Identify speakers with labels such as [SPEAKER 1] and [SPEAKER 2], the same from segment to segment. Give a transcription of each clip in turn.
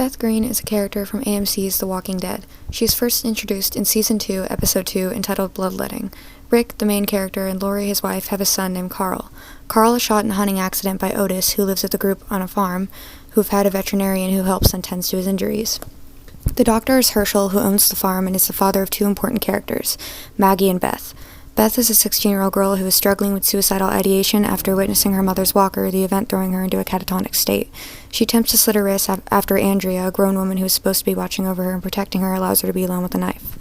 [SPEAKER 1] Beth Greene is a character from AMC's The Walking Dead. She is first introduced in Season 2, Episode 2, entitled Bloodletting. Rick, the main character, and Lori, his wife, have a son named Carl. Carl is shot in a hunting accident by Otis, who lives with the group on a farm, who've had a veterinarian who helps and tends to his injuries. The doctor is Herschel, who owns the farm and is the father of two important characters, Maggie and Beth. Beth is a 16-year-old girl who is struggling with suicidal ideation after witnessing her mother's walker, the event throwing her into a catatonic state. She attempts to slit her wrist after Andrea, a grown woman who is supposed to be watching over her and protecting her, allows her to be alone with a knife.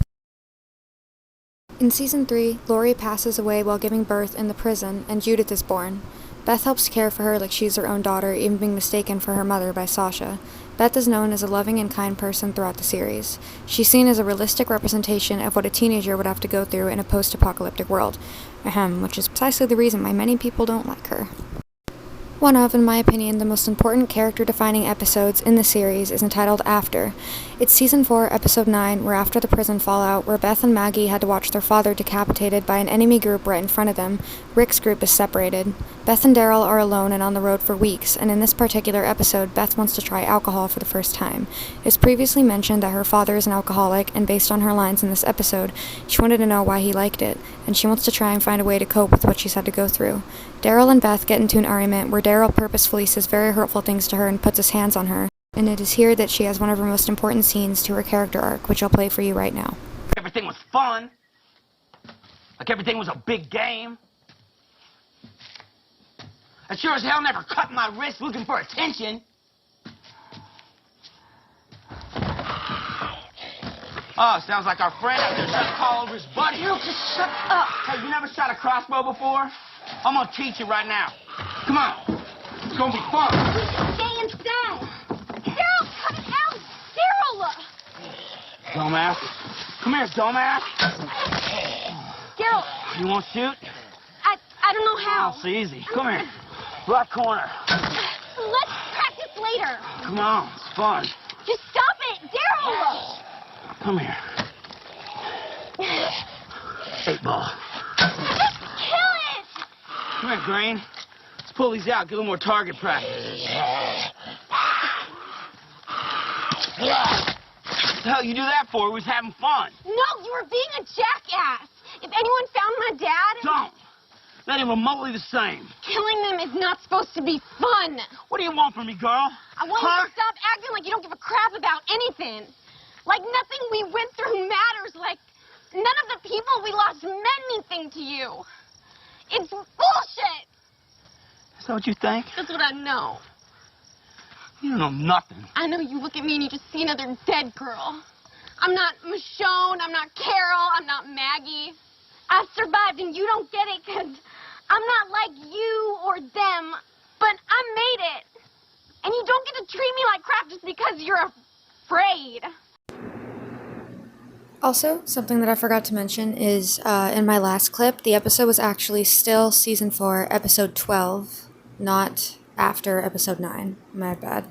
[SPEAKER 1] In Season 3, Lori passes away while giving birth in the prison, and Judith is born. Beth helps care for her like she's her own daughter, even being mistaken for her mother by Sasha. Beth is known as a loving and kind person throughout the series. She's seen as a realistic representation of what a teenager would have to go through in a post-apocalyptic world, which is precisely the reason why many people don't like her. One of, in my opinion, the most important character-defining episodes in the series is entitled After. It's Season 4, Episode 9, where after the prison fallout, where Beth and Maggie had to watch their father decapitated by an enemy group right in front of them, Rick's group is separated. Beth and Daryl are alone and on the road for weeks, and in this particular episode, Beth wants to try alcohol for the first time. It's previously mentioned that her father is an alcoholic, and based on her lines in this episode, she wanted to know why he liked it, and she wants to try and find a way to cope with what she's had to go through. Daryl and Beth get into an argument where Daryl purposefully says very hurtful things to her and puts his hands on her, and it is here that she has one of her most important scenes to her character arc, which I'll play for you right now.
[SPEAKER 2] Everything was fun. Like everything was a big game. I sure as hell never cut my wrist looking for attention. Oh, sounds like our friend out there trying to call over his buddy.
[SPEAKER 3] You just shut up.
[SPEAKER 2] Hey, you never shot a crossbow before? I'm gonna teach you right now. Come on. It's gonna be fun.
[SPEAKER 3] Stay inside. Daryl, cut it out. Daryl.
[SPEAKER 2] Dumbass. Come here, dumbass.
[SPEAKER 3] Daryl.
[SPEAKER 2] You won't shoot?
[SPEAKER 3] I don't know how.
[SPEAKER 2] Oh, it's easy. Come here. Right corner.
[SPEAKER 3] Let's practice later.
[SPEAKER 2] Come on. It's fun.
[SPEAKER 3] Just stop it, Daryl.
[SPEAKER 2] Come here. 8-ball.
[SPEAKER 3] Kill it.
[SPEAKER 2] Come here, Greene. Let's pull these out. Get a little more target practice. What the hell you do that for? We was having fun.
[SPEAKER 3] No, you were being a jackass. If anyone found my dad...
[SPEAKER 2] Don't. That ain't remotely the same.
[SPEAKER 3] Killing them is not supposed to be fun.
[SPEAKER 2] What do you want from me, girl?
[SPEAKER 3] I want you to stop acting like you don't give a crap about anything. Like nothing we went through matters. Like none of the people we lost meant anything to you. It's bullshit.
[SPEAKER 2] Is that what you think?
[SPEAKER 3] That's what I know.
[SPEAKER 2] You don't know nothing.
[SPEAKER 3] I know you look at me and you just see another dead girl. I'm not Michonne, I'm not Carol, I'm not Maggie. I've survived and you don't get it because I'm not like you or them, but I made it. And you don't get to treat me like crap just because you're afraid.
[SPEAKER 1] Also, something that I forgot to mention is, in my last clip, the episode was actually still Season 4, Episode 12, not after Episode 9. My bad.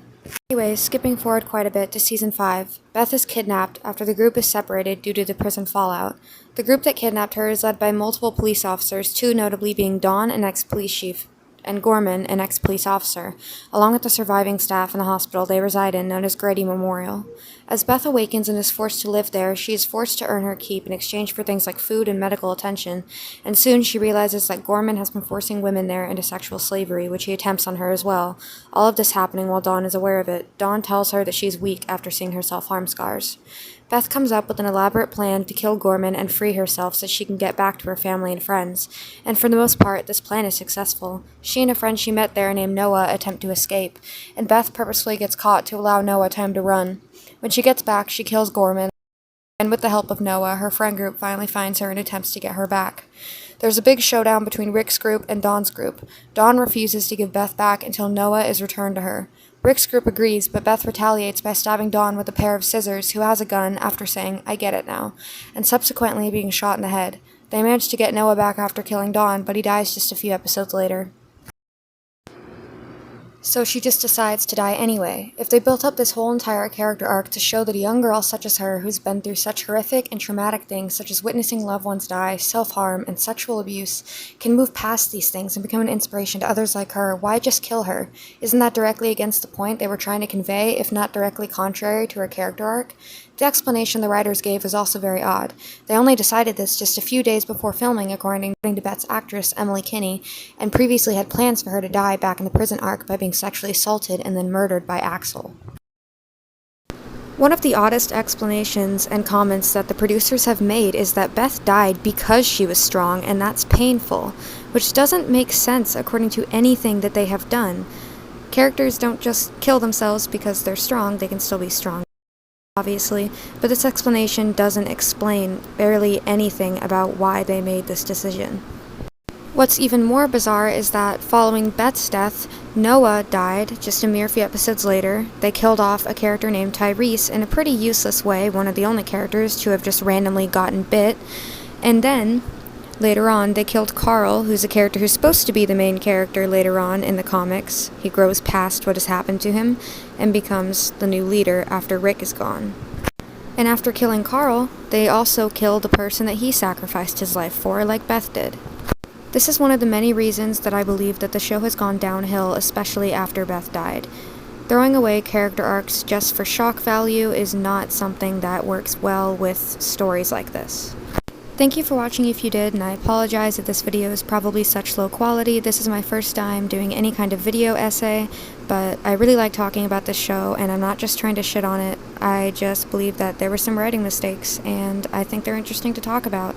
[SPEAKER 1] Anyways, skipping forward quite a bit to Season 5, Beth is kidnapped after the group is separated due to the prison fallout. The group that kidnapped her is led by multiple police officers, two notably being Dawn, an ex-police chief, and Gorman, an ex-police officer. Along with the surviving staff in the hospital they reside in, known as Grady Memorial. As Beth awakens and is forced to live there, she is forced to earn her keep in exchange for things like food and medical attention, and soon she realizes that Gorman has been forcing women there into sexual slavery, which he attempts on her as well. All of this happening while Dawn is aware of it. Dawn tells her that she is weak after seeing her self-harm scars. Beth comes up with an elaborate plan to kill Gorman and free herself so she can get back to her family and friends. And for the most part, this plan is successful. She and a friend she met there named Noah attempt to escape, and Beth purposefully gets caught to allow Noah time to run. When she gets back, she kills Gorman, and with the help of Noah, her friend group finally finds her and attempts to get her back. There's a big showdown between Rick's group and Dawn's group. Dawn refuses to give Beth back until Noah is returned to her. Rick's group agrees, but Beth retaliates by stabbing Dawn with a pair of scissors, who has a gun, after saying, "I get it now," and subsequently being shot in the head. They manage to get Noah back after killing Dawn, but he dies just a few episodes later. So she just decides to die anyway. If they built up this whole entire character arc to show that a young girl such as her, who's been through such horrific and traumatic things such as witnessing loved ones die, self-harm, and sexual abuse, can move past these things and become an inspiration to others like her, why just kill her? Isn't that directly against the point they were trying to convey, if not directly contrary to her character arc? The explanation the writers gave was also very odd. They only decided this just a few days before filming, according to Beth's actress, Emily Kinney, and previously had plans for her to die back in the prison arc by being sexually assaulted and then murdered by Axel. One of the oddest explanations and comments that the producers have made is that Beth died because she was strong, and that's painful, which doesn't make sense according to anything that they have done. Characters don't just kill themselves because they're strong, they can still be strong, obviously, but this explanation doesn't explain barely anything about why they made this decision. What's even more bizarre is that following Beth's death, Noah died just a mere few episodes later. They killed off a character named Tyrese in a pretty useless way, one of the only characters to have just randomly gotten bit. And then, later on, they killed Carl, who's a character who's supposed to be the main character later on in the comics. He grows past what has happened to him and becomes the new leader after Rick is gone. And after killing Carl, they also killed the person that he sacrificed his life for, like Beth did. This is one of the many reasons that I believe that the show has gone downhill, especially after Beth died. Throwing away character arcs just for shock value is not something that works well with stories like this. Thank you for watching if you did, and I apologize that this video is probably such low quality. This is my first time doing any kind of video essay, but I really like talking about this show, and I'm not just trying to shit on it. I just believe that there were some writing mistakes, and I think they're interesting to talk about.